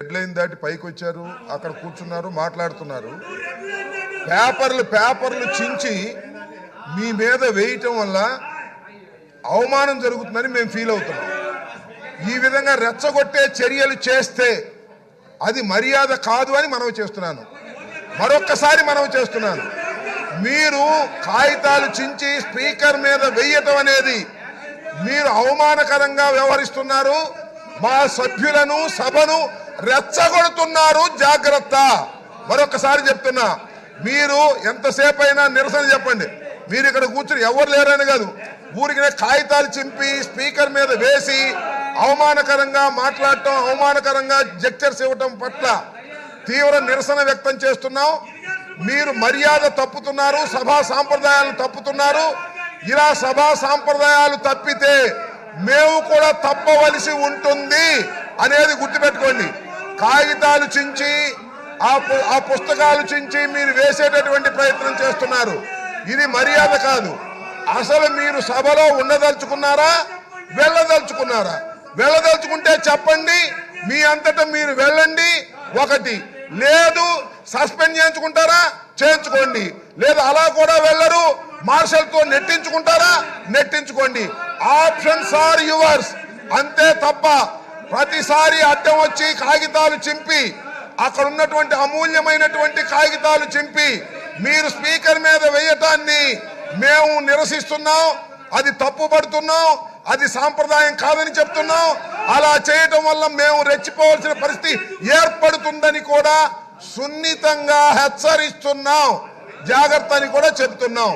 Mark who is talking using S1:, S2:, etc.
S1: Headline దాటి పైకి వచ్చారు, అక్కడ కూర్చున్నారు, మాట్లాడుతున్నారు. పేపర్లు చించి మీ మీద వేయటం వల్ల అవమానం జరుగుతుందని మేము ఫీల్ అవుతున్నాం. ఈ విధంగా రెచ్చగొట్టే చర్యలు చేస్తే అది మర్యాద కాదు అని మనవి చేస్తున్నాను. మరొక్కసారి మనవి చేస్తున్నాను, మీరు కాగితాలు చించి స్పీకర్ మీద వేయటం అనేది మీరు అవమానకరంగా వ్యవహరిస్తున్నారు. మా సభ్యులను సభను రెచ్చగొడుతున్నారు, జాగ్రత్త. మరొకసారి చెప్తున్నా, మీరు ఎంతసేపు అయినా నిరసన చెప్పండి. మీరు ఇక్కడ కూర్చుని ఎవరు లేరని కాదు, ఊరికి కాగితాలు చింపి స్పీకర్ మీద వేసి అవమానకరంగా మాట్లాడటం, అవమానకరంగా జెక్చర్స్ ఇవ్వటం పట్ల తీవ్ర నిరసన వ్యక్తం చేస్తున్నాం. మీరు మర్యాద తప్పుతున్నారు, సభా సాంప్రదాయాలు తప్పుతున్నారు. ఇలా సభా సాంప్రదాయాలు తప్పితే మేము కూడా తప్పవలసి ఉంటుంది అనేది గుర్తుపెట్టుకోండి. కాగితాలు చించి ఆ పుస్తకాలు చించి మీరు వేసేటటువంటి ప్రయత్నం చేస్తున్నారు. ఇది మర్యాద కాదు. అసలు మీరు సభలో ఉండదలుచుకున్నారా, వెళ్ళదలుచుకున్నారా? వెళ్ళదలుచుకుంటే చెప్పండి, మీ అంతటా మీరు వెళ్ళండి. ఒకటి లేదు, సస్పెండ్ చేయించుకుంటారా చేయించుకోండి, లేదు అలా కూడా వెళ్ళరు, మార్షల్తో నెట్టించుకుంటారా నెట్టించుకోండి. Options are yours. అంతే తప్ప ప్రతిసారి అడ్డం వచ్చి కాగితాలు చింపి, అక్కడ ఉన్నటువంటి అమూల్యమైనటువంటి కాగితాలు చింపి మీరు స్పీకర్ మీద వేయటాన్ని మేము నిరసిస్తున్నాం. అది తప్పుపడుతున్నాం, అది సాంప్రదాయం కాదని చెప్తున్నాం. అలా చేయటం వల్ల మేము రెచ్చిపోవాల్సిన పరిస్థితి ఏర్పడుతుందని కూడా సున్నితంగా హెచ్చరిస్తున్నాం, జాగ్రత్త అని కూడా చెప్తున్నాం.